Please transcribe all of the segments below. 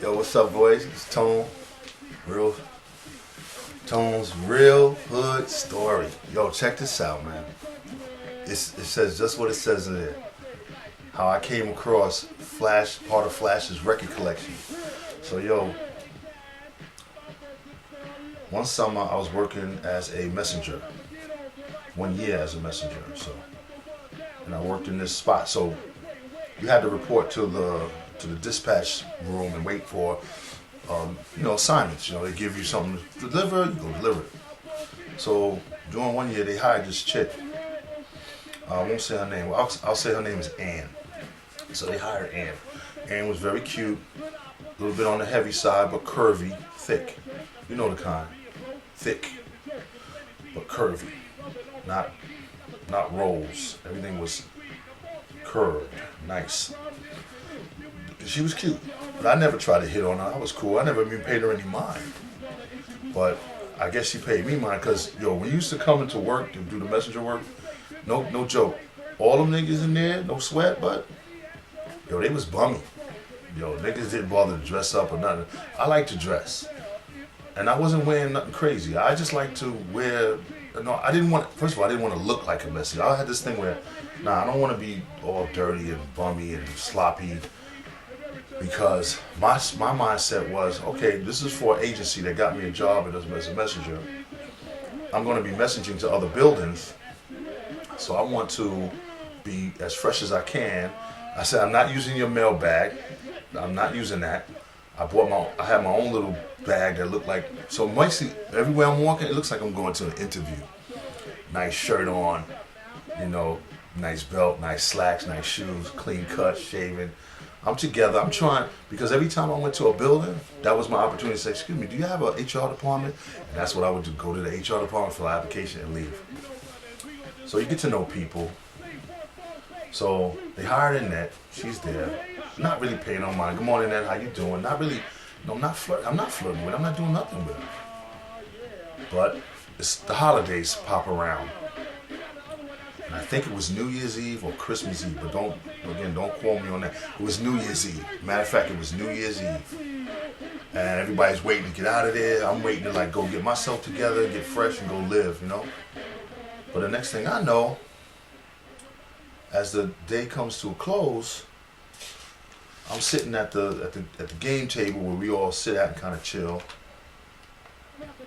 Yo, what's up, boys? It's Tone. Tone's Real Hood Story. Yo, check this out, man. It says just what it says in there. How I came across part of Flash's record collection. So, yo, one summer I was working as a messenger. 1 year as a messenger. And I worked in this spot. So you had to report to the dispatch room and wait for assignments. They give you something to deliver, you go deliver it. So during 1 year they hired this chick. I won't say her name. Well, I'll say her name is Ann. So they hired Ann. Ann was very cute, a little bit on the heavy side, but curvy, thick. You know the kind. Thick, but curvy. Not rolls. Everything was curved, nice. She was cute, but I never tried to hit on her. I was cool. I never even paid her any mind. But I guess she paid me mind because, when you used to come into work to do the messenger work, no joke. All them niggas in there, no sweat, but, they was bummy. Niggas didn't bother to dress up or nothing. I like to dress. And I wasn't wearing nothing crazy. I just like to wear, first of all, I didn't want to look like a messenger. I had this thing where, I don't want to be all dirty and bummy and sloppy. Because my mindset was, okay, this is for an agency that got me a job as a messenger. I'm going to be messaging to other buildings, so I want to be as fresh as I can. I said, I'm not using your mail bag. I'm not using that. I had my own little bag that looked like, so mostly everywhere I'm walking, it looks like I'm going to an interview. Nice shirt on, nice belt, nice slacks, nice shoes, clean cut, shaven. I'm together. I'm trying, because every time I went to a building, that was my opportunity to say, excuse me, do you have an HR department? And that's what I would do, go to the HR department, fill out an application, and leave. So you get to know people. So they hired Annette. She's there. Not really paying no mind. Good morning, Annette. How you doing? Not really, I'm not flirting with her. I'm not doing nothing with her. But it's the holidays pop around. And I think it was New Year's Eve or Christmas Eve, but don't quote me on that. It was New Year's Eve. Matter of fact, it was New Year's Eve. And everybody's waiting to get out of there. I'm waiting to go get myself together, get fresh and go live, But the next thing I know, as the day comes to a close, I'm sitting at the game table where we all sit at and kind of chill,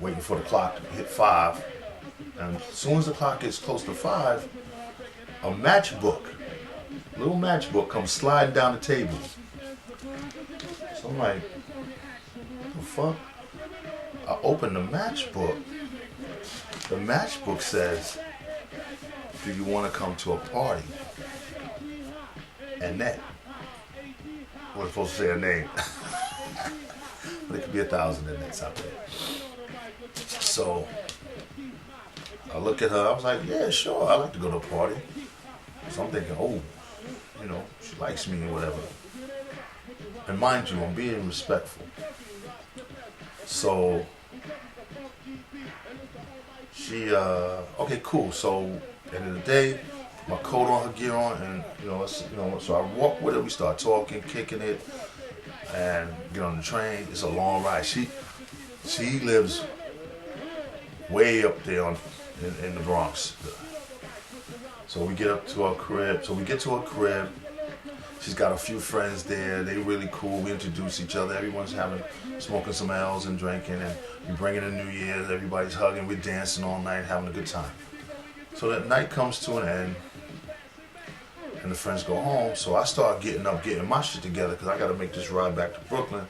waiting for the clock to hit 5. And as soon as the clock gets close to 5, a little matchbook comes sliding down the table. So I'm like, what the fuck? I open the matchbook. The matchbook says, do you want to come to a party? Annette. I wasn't supposed to say her name. But it could be 1,000 Annettes out there. So I look at her, I was like, yeah, sure, I like to go to a party. So I'm thinking, she likes me or whatever. And mind you, I'm being respectful. So she, okay, cool. So at the end of the day, my coat on, her gear on, and so I walk with her, we start talking, kicking it, and get on the train. It's a long ride. She lives way up there in the Bronx. So we get up to her crib. She's got a few friends there. They really cool. We introduce each other. Everyone's smoking some L's and drinking, and we bring in the New Year's. Everybody's hugging. We're dancing all night, having a good time. So that night comes to an end, and the friends go home. So I start getting my shit together because I got to make this ride back to Brooklyn.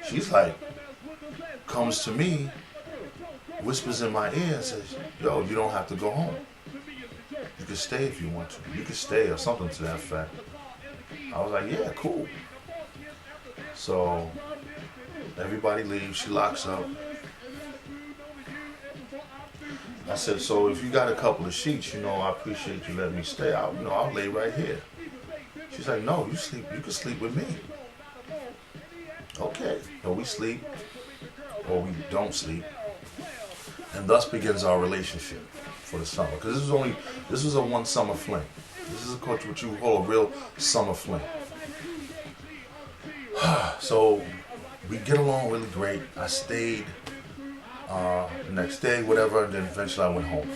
She's like, comes to me, whispers in my ear and says, yo, you don't have to go home. You can stay if you want to. You can stay, or something to that effect. I was like, yeah, cool. So everybody leaves. She locks up. I said, so if you got a couple of sheets, I appreciate you letting me stay. I'll lay right here. She's like, no, you can sleep with me. Okay. No, we sleep, or we don't sleep. And thus begins our relationship for the summer. Because this was a one summer fling. This is what you call a real summer fling. So we get along really great. I stayed the next day, whatever, and then eventually I went home.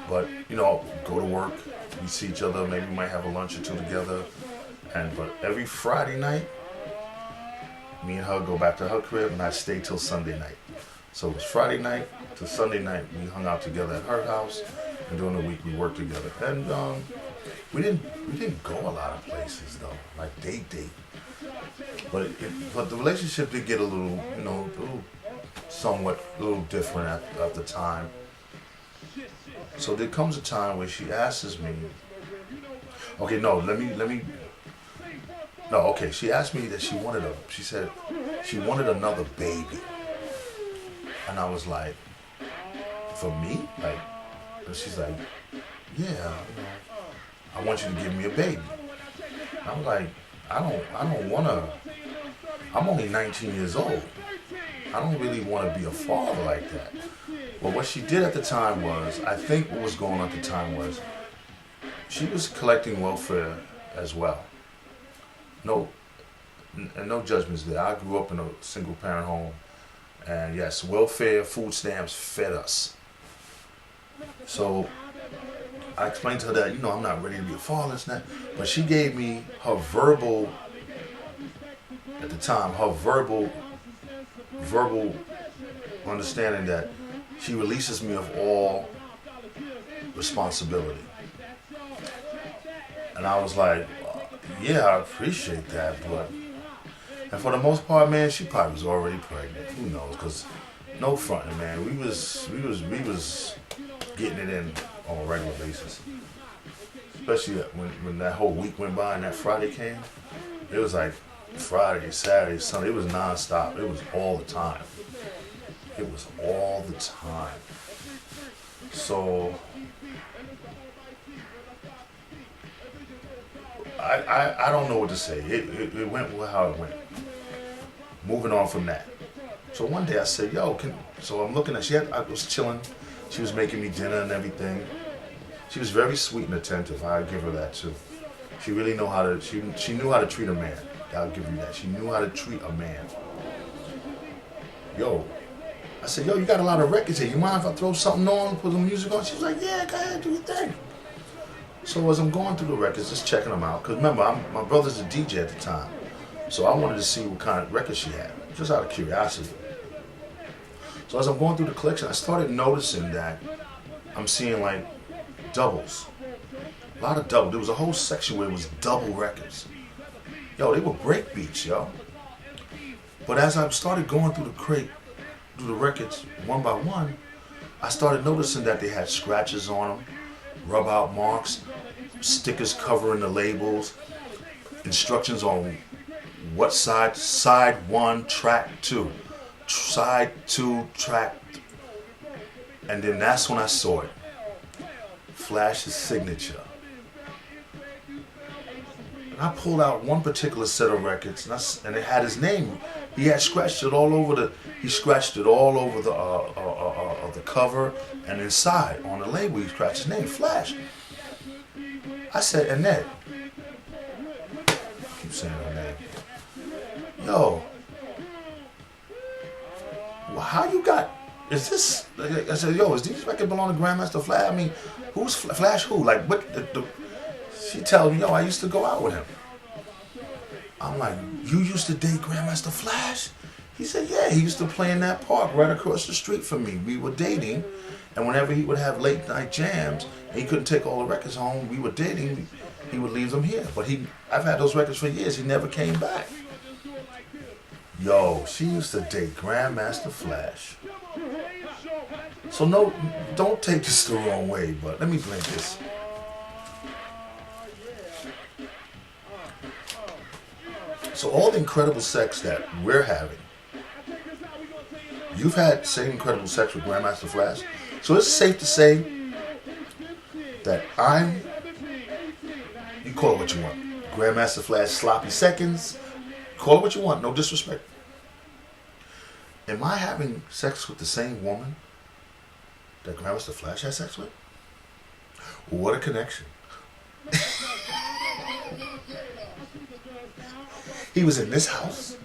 But, you know, go to work, we see each other, maybe we might have a lunch or two together. But every Friday night, me and her go back to her crib, and I'd stay till Sunday night. So it was Friday night to Sunday night, we hung out together at her house, and during the week we worked together. And we didn't go a lot of places though, like date. But the relationship did get a little, you know, somewhat a little different at the time. So there comes a time where she asks me, okay, no, she asked me that she said she wanted another baby. And I was like, for me? Like, and she's like, yeah, you know, I want you to give me a baby. And I'm like, I don't wanna, I'm only 19 years old. I don't really want to be a father like that. But what she did at the time was, I think what was going on at the time was, she was collecting welfare as well. No judgments there. I grew up in a single parent home. And yes, welfare, food stamps fed us. So I explained to her that, you know, I'm not ready to be a father and that. But she gave me her verbal, at the time, her verbal understanding that she releases me of all responsibility. And I was like, yeah, I appreciate that, but, and for the most part, man, she probably was already pregnant. Who knows? Because no fronting, man, we was getting it in on a regular basis. Especially when that whole week went by and that Friday came, it was like Friday, Saturday, Sunday. It was nonstop. It was all the time. It was all the time. So I don't know what to say. It went how it went. Moving on from that. So one day I said, yo, so I'm looking at, I was chilling. She was making me dinner and everything. She was very sweet and attentive. I give her that too. She really knew how to, she knew how to treat a man. I'll give you that. She knew how to treat a man. Yo, I said, yo, you got a lot of records here. You mind if I throw something on, put some music on? She was like, yeah, go ahead, do your thing. So as I'm going through the records, just checking them out, because remember, my brother's a DJ at the time. So I wanted to see what kind of records she had, just out of curiosity. So as I'm going through the collection, I started noticing that I'm seeing like doubles. A lot of double. There was a whole section where it was double records. Yo, they were break beats, yo. But as I started going through the crate, through the records one by one, I started noticing that they had scratches on them, rub out marks, stickers covering the labels, instructions on what side 1, track 2, side 2, track, and then that's when I saw it. Flash's signature. And I pulled out one particular set of records, and it had his name. He had scratched it all over the the cover and inside on the label. He scratched his name, Flash. I said, Annette. I keep saying her name. Yo, well, how you got? Is this? I said, yo, is these records belong to Grandmaster Flash? I mean, who's Flash? Who? Like, what? She tells me, yo, I used to go out with him. I'm like, you used to date Grandmaster Flash? He said, yeah, he used to play in that park right across the street from me. We were dating, and whenever he would have late night jams, and he couldn't take all the records home, we were dating, he would leave them here. But I've had those records for years, he never came back. Yo, she used to date Grandmaster Flash. So no, don't take this the wrong way, but let me blink this. So all the incredible sex that we're having, you've had same incredible sex with Grandmaster Flash. So it's safe to say that you call it what you want. Grandmaster Flash sloppy seconds, call it what you want, no disrespect. Am I having sex with the same woman that Grandmaster Flash had sex with? What a connection. He was in this house.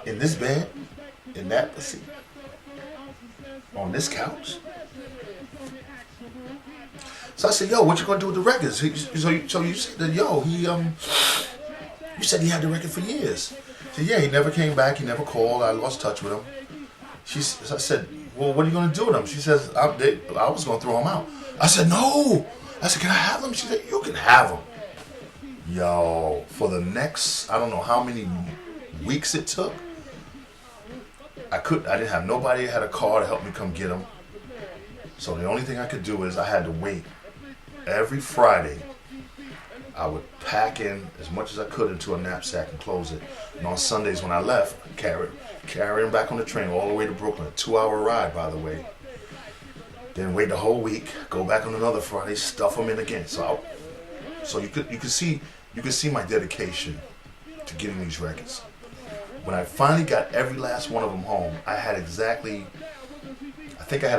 in this bed, in that seat, on this couch. So I said, yo, what you gonna do with the records? So you said that, yo, you said he had the record for years. He said, yeah, he never came back, he never called, I lost touch with him. I said, well, what are you gonna do with him? She says, I was gonna throw him out. I said, no. I said, can I have them? She said, you can have them. Yo, for the next, I don't know how many weeks it took, I didn't have nobody that had a car to help me come get them. So the only thing I could do is I had to wait. Every Friday, I would pack in as much as I could into a knapsack and close it. And on Sundays when I left, I'd carry them back on the train all the way to Brooklyn. A 2-hour ride, by the way. Then wait the whole week, go back on another Friday, stuff them in again. So you could see my dedication to getting these records. When I finally got every last one of them home, I had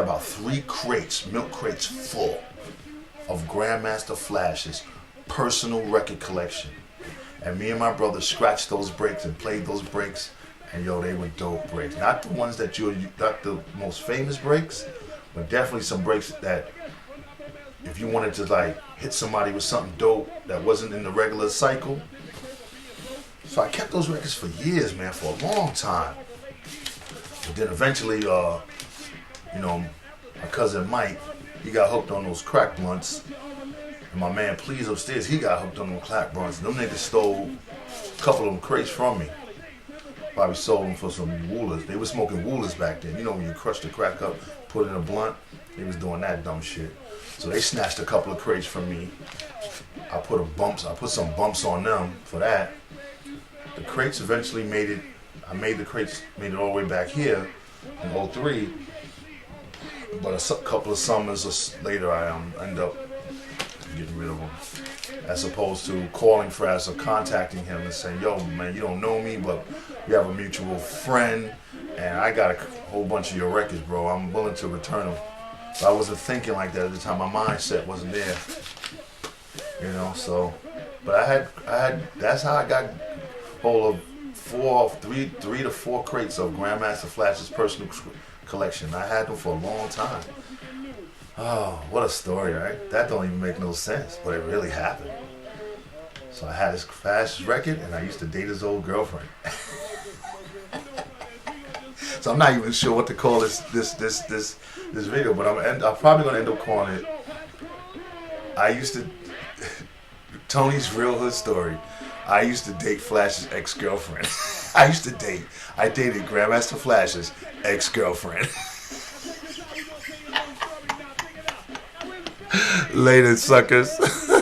about 3 crates, milk crates full of Grandmaster Flash's personal record collection. And me and my brother scratched those breaks and played those breaks, and yo, they were dope breaks. Not the ones not the most famous breaks, but definitely some breaks that if you wanted to like hit somebody with something dope that wasn't in the regular cycle. So I kept those records for years, man, for a long time. But then eventually, my cousin Mike, he got hooked on those crack blunts. And my man Please upstairs, he got hooked on those crack blunts. Them niggas stole a couple of them crates from me. Probably sold them for some woolers. They were smoking woolers back then. You know when you crush the crack up, put it in a blunt? They was doing that dumb shit. So they snatched a couple of crates from me. I put some bumps on them for that. The crates eventually made it all the way back here in 03. But a couple of summers later, I end up getting rid of them. As opposed to calling Frass or contacting him and saying, yo, man, you don't know me, but we have a mutual friend, and I got a whole bunch of your records, bro. I'm willing to return them. But I wasn't thinking like that at the time. My mindset wasn't there. But I had, that's how I got hold of 3 to 4 crates of Grandmaster Flash's personal collection. I had them for a long time. Oh, what a story, right? That don't even make no sense, but it really happened. So I had his Flash's record, and I used to date his old girlfriend. So I'm not even sure what to call this video, but I'm probably gonna end up calling it. Tony's Reallyhood Story. I used to date Flash's ex-girlfriend. I dated Grandmaster Flash's ex-girlfriend. Later, suckers.